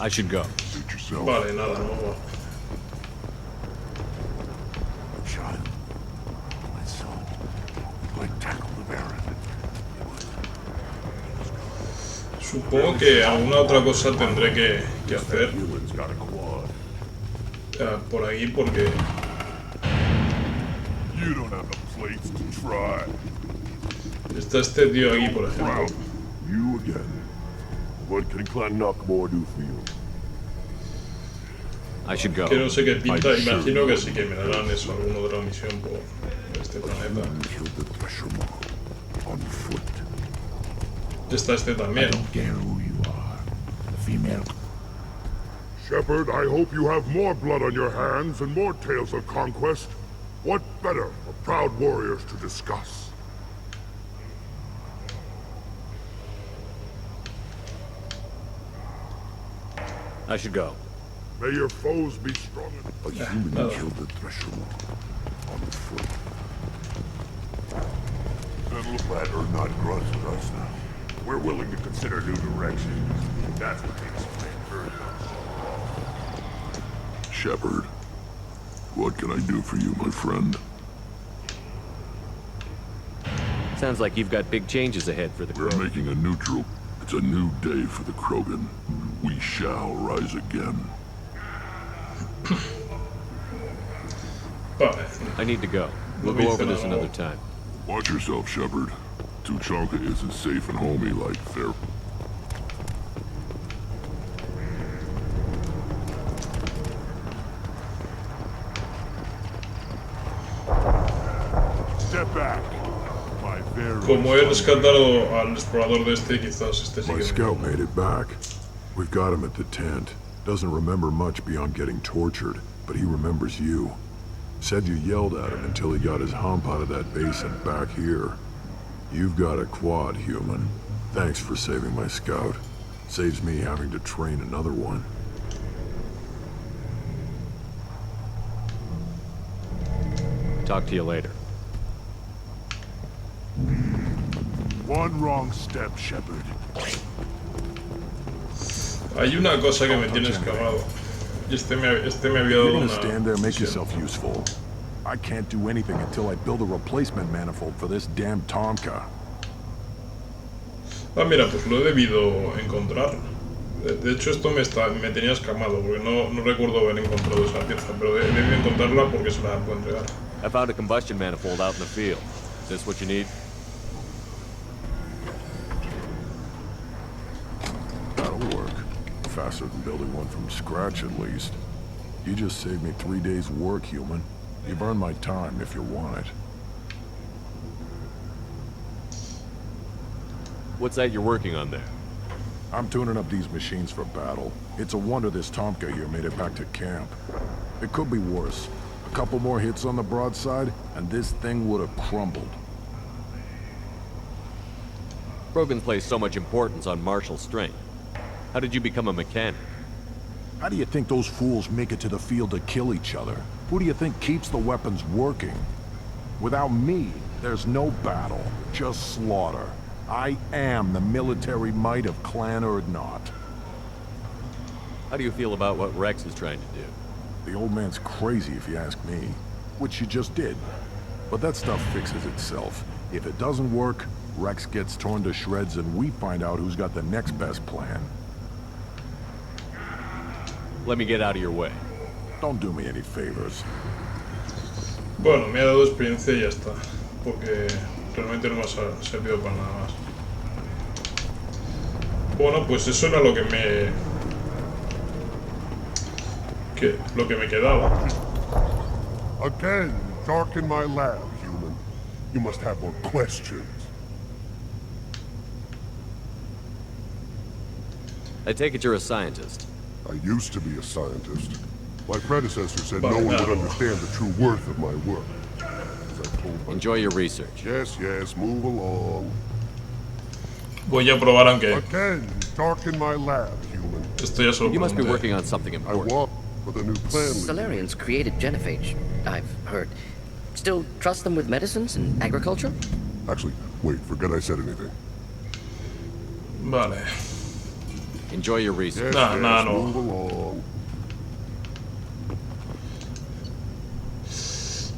I should go. Suit yourself. Vale, nada, no. Child, my son, like tackle the Baron. Supongo que alguna otra cosa tendré que hacer Ewan's got a quad. por aquí porque You don't have the plates to try. está este tío aquí, por ejemplo. Proud. You again. What can Clan Knockmore do for you? I should go. Que no sé qué pinta, I'm sure. imagino que sí que me darán eso, alguna otra misión por este planeta. You killed the Thresher Maw on foot. Está este también. Care who you are. The female. Shepard, I hope you have more blood on your hands and more tales of conquest. What better for proud warriors to discuss? I should go. May your foes be strong. A human nada. killed the Thresher Maw on foot. That'll let her not grudge with us now. We're willing to consider new directions. That's what makes us Shepard, what can I do for you, my friend? Sounds like you've got big changes ahead for the We're crew. making a neutral. It's a new day for the Krogan. We shall rise again. Vale. I need to go. We'll No go hice over this nada. another time. Watch yourself, Shepard. Tuchanka isn't safe and homey like Fair. Step back. My very Como he rescatado al explorador de este, quizás este sí My que... scout made it back. We've got him at the tent. Doesn't remember much beyond getting tortured, but he remembers you. Said you yelled at him until he got his hump out of that basin back here. You've got a quad, human. Thanks for saving my scout. Saves me having to train another one. Talk to you later. One wrong step, Shepard. Hay una cosa que me tiene escamado. Y este me había You're dado gonna una... stand there, make misión. yourself useful. I can't do anything until I build a replacement manifold for this damn Tonka. Ah, mira, pues lo he debido encontrar. De hecho, esto me tenía escamado, porque no recuerdo haber encontrado esa pieza, pero he debido encontrarla porque se la puedo entregar. I found a combustion manifold out in the field. Is this what you need? That'll work. Faster than building one from scratch, at least. You just saved me 3 days' work, human. You've earned my time if you want it. What's that you're working on there? I'm tuning up these machines for battle. It's a wonder this Tomka here made it back to camp. It could be worse. A couple more hits on the broadside, and this thing would have crumbled. Krogan placed so much importance on martial strength. How did you become a mechanic? How do you think those fools make it to the field to kill each other? Who do you think keeps the weapons working? Without me, there's no battle, just slaughter. I am the military might of Clan Urdnot. How do you feel about what Rex is trying to do? The old man's crazy if you ask me, which you just did. But that stuff fixes itself. If it doesn't work, Rex gets torn to shreds and we find out who's got the next best plan. Let me get out of your way. Don't do me any favors. Bueno, me ha dado experiencia y ya está. Porque realmente no me ha servido para nada más. Bueno, pues eso era lo que me quedaba. Again, dark in my lab, human. You must have more questions. I take it you're a scientist. I used to be a scientist. My predecessor said no one would understand the true worth of my work. As I told my... Enjoy your research. Yes, yes, move along. Voy a probar aunque Again, dark in my lab, human. esto ya solo You must be pregunté. working on something I important. walk with a new plan. Solarians created genophage, I've heard. Still trust them with medicines and agriculture? Actually, wait, forget I said anything. Vale. Enjoy your research. Yes, Nah, yes, no. move along.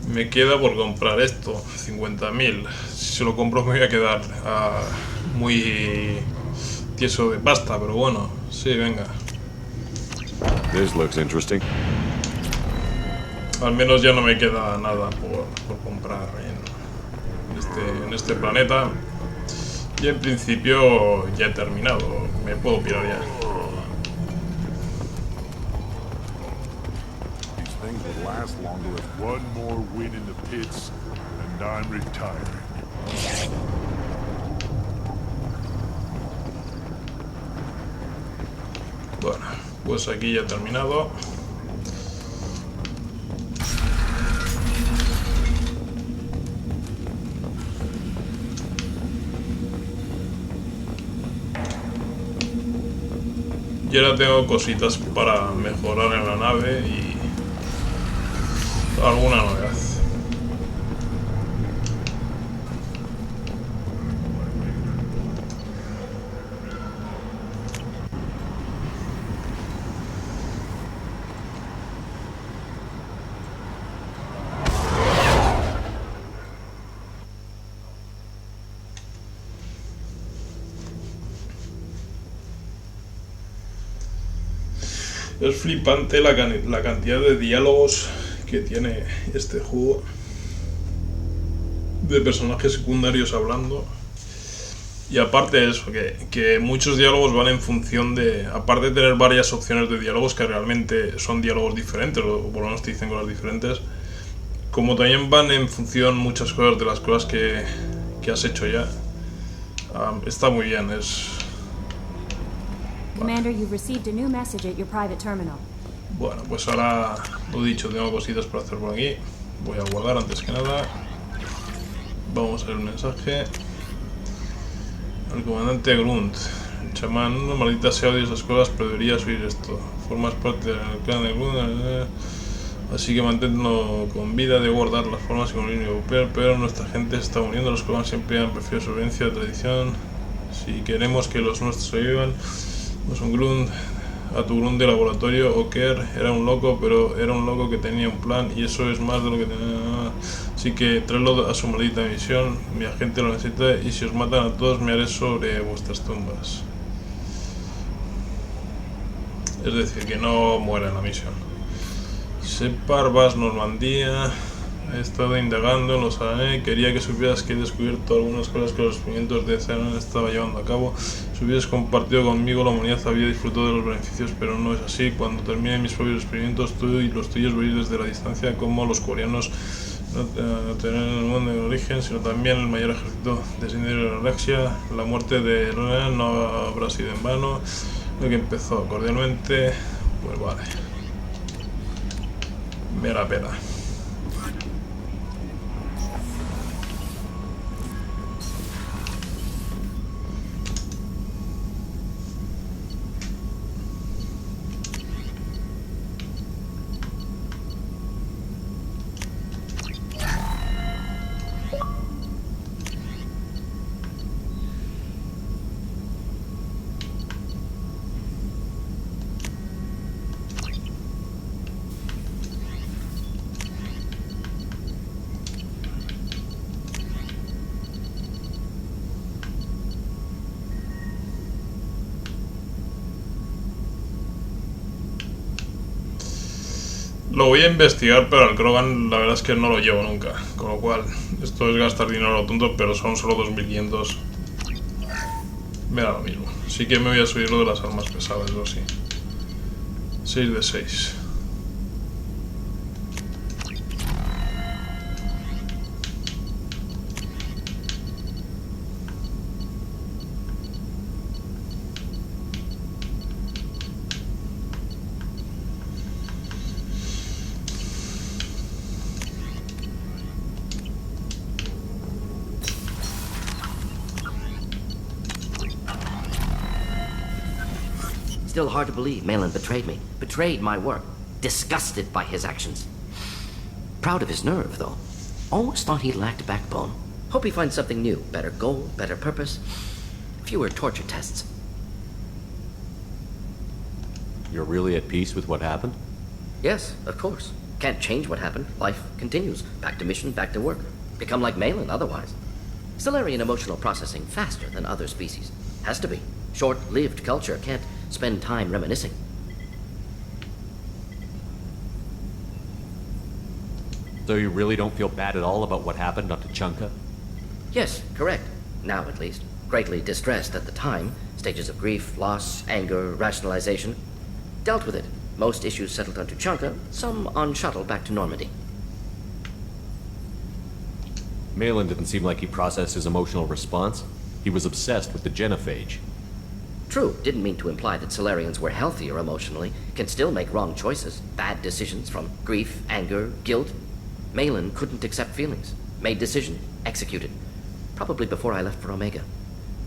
Me queda por comprar esto, 50.000. Si se lo compro me voy a quedar muy tieso de pasta, pero bueno, sí, venga. This looks interesting. Al menos ya no me queda nada por comprar en este planeta. Y en principio ya he terminado, me puedo pirar ya. These things will last longer if one more win in the pits, and I'm retiring. Bueno, pues aquí ya he terminado. Y ahora tengo cositas para mejorar en la nave y alguna novedad. Es flipante la cantidad de diálogos que tiene este juego, de personajes secundarios hablando. Y aparte de eso, que muchos diálogos van en función de, aparte de tener varias opciones de diálogos que realmente son diálogos diferentes, o por lo menos te dicen cosas diferentes, como también van en función muchas cosas de las cosas que has hecho ya. Está muy bien, Commander, you've received a new message at your private terminal. Bueno, pues ahora, lo dicho, tengo cositas para hacer por aquí. Voy a guardar antes que nada. Vamos a ver el mensaje. Al comandante Grunt. Chamán, no maldita sea, odio esas cosas, pero deberías oír esto. Formas parte del clan de Grunt, así que manténlo con vida de guardar las formas y con el línea pero nuestra gente se está uniendo. Los clanes siempre han preferido sobrevivencia, tradición. Si queremos que los nuestros se vivan, pues un Grunt, a tu Grunt de laboratorio, Oker era un loco, pero era un loco que tenía un plan y eso es más de lo que tenía. Así que tráelo a su maldita misión, mi agente lo necesita y si os matan a todos me haré sobre vuestras tumbas. Es decir, que no muera en la misión. Separ, Vas, Normandía, He estado indagando en los ANE. Quería que supieras que he descubierto algunas cosas que los experimentos de CNN estaba llevando a cabo. Si hubieras compartido conmigo, la humanidad habría disfrutado de los beneficios, pero no es así. Cuando termine mis propios experimentos, tú y los tuyos veis desde la distancia como los coreanos no tener el mundo de origen, sino también el mayor ejército de Sindri de la galaxia. La muerte de Luna no habrá sido en vano. Lo que empezó cordialmente, pues vale. Me la pena. Lo voy a investigar, pero al Krogan la verdad es que no lo llevo nunca. Con lo cual, esto es gastar dinero a lo tonto, pero son solo 2500. Me da lo mismo. Sí que me voy a subir lo de las armas pesadas, eso sí. 6 de 6. Still hard to believe Malin betrayed me. Betrayed my work. Disgusted by his actions. Proud of his nerve, though. Always thought he lacked backbone. Hope he finds something new. Better goal, better purpose. Fewer torture tests. You're really at peace with what happened? Yes, of course. Can't change what happened. Life continues. Back to mission, back to work. Become like Malin otherwise. Solarian emotional processing faster than other species. Has to be. Short-lived culture can't spend time reminiscing. So you really don't feel bad at all about what happened on Tuchanka? Yes, correct. Now, at least. Greatly distressed at the time. Stages of grief, loss, anger, rationalization. Dealt with it. Most issues settled on Tuchanka, some on shuttle back to Normandy. Malin didn't seem like he processed his emotional response. He was obsessed with the genophage. True, didn't mean to imply that Solarians were healthier emotionally, can still make wrong choices, bad decisions from grief, anger, guilt. Malin couldn't accept feelings, made decision, executed. Probably before I left for Omega.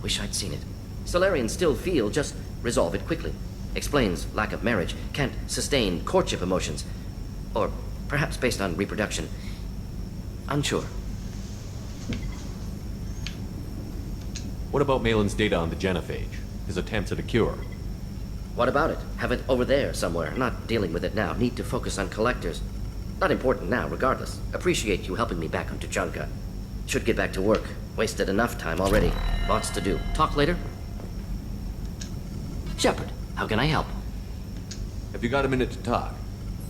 Wish I'd seen it. Solarians still feel, just resolve it quickly. Explains lack of marriage, can't sustain courtship emotions. Or perhaps based on reproduction. Unsure. What about Malin's data on the genophage? His attempts at a cure? What about it? Have it over there somewhere. Not dealing with it now. Need to focus on collectors. Not important now, regardless. Appreciate you helping me back on Tuchanka. Should get back to work. Wasted enough time already. Lots to do. Talk later? Shepard, how can I help? Have you got a minute to talk?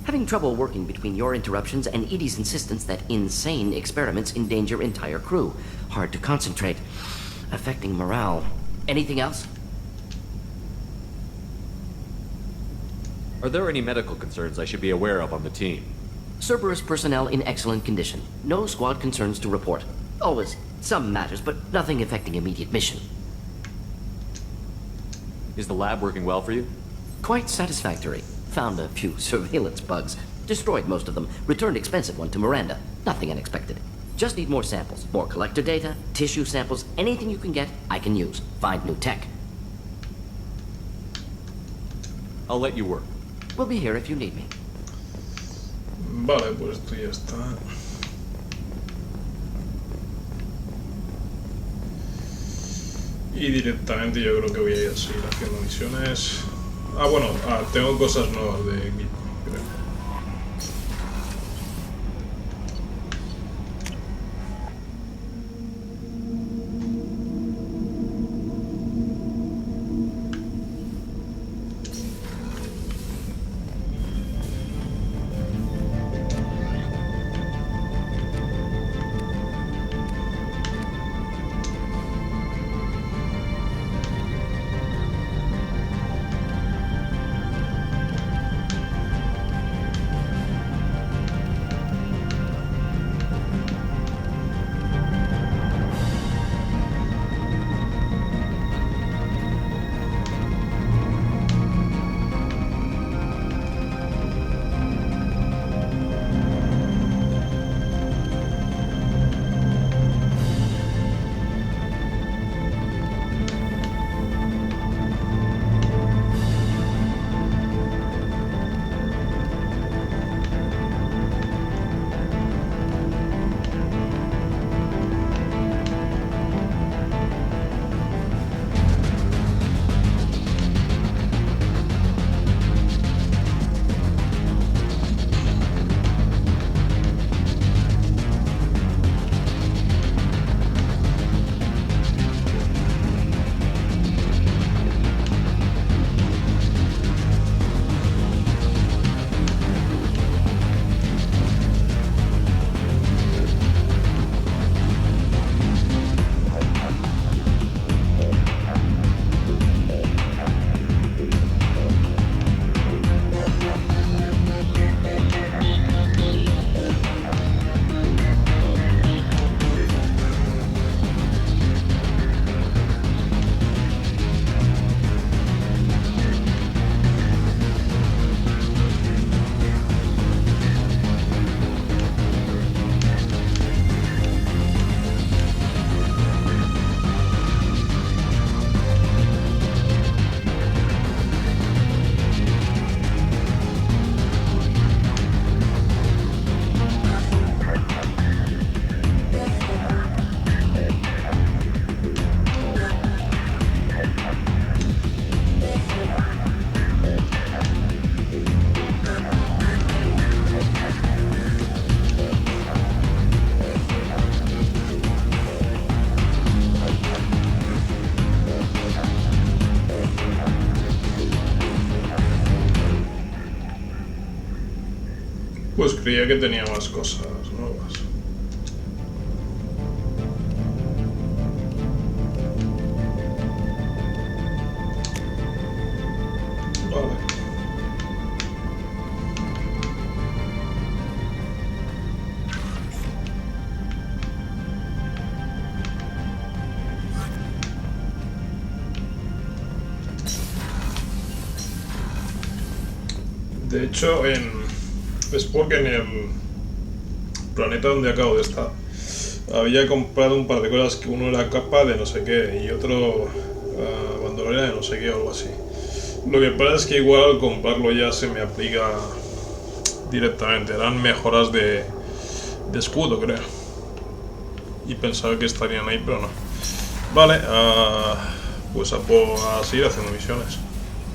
Having trouble working between your interruptions and Edie's insistence that insane experiments endanger entire crew. Hard to concentrate. Affecting morale. Anything else? Are there any medical concerns I should be aware of on the team? Cerberus personnel in excellent condition. No squad concerns to report. Always some matters, but nothing affecting immediate mission. Is the lab working well for you? Quite satisfactory. Found a few surveillance bugs. Destroyed most of them. Returned expensive one to Miranda. Nothing unexpected. Just need more samples. More collector data, tissue samples, anything you can get, I can use. Find new tech. I'll let you work. We'll be here if you need me. Vale, pues esto ya está. Y directamente yo creo que voy a ir a seguir haciendo misiones. Bueno, tengo cosas nuevas de equipo, creo. Pues creía que tenía más cosas nuevas. Vale. De hecho, es porque en el planeta donde acabo de estar había comprado un par de cosas, que uno era capa de no sé qué y otro bandolera de no sé qué o algo así. Lo que pasa es que igual al comprarlo ya se me aplica directamente. Eran mejoras de escudo, creo. Y pensaba que estarían ahí, pero no. Vale, pues a seguir haciendo misiones.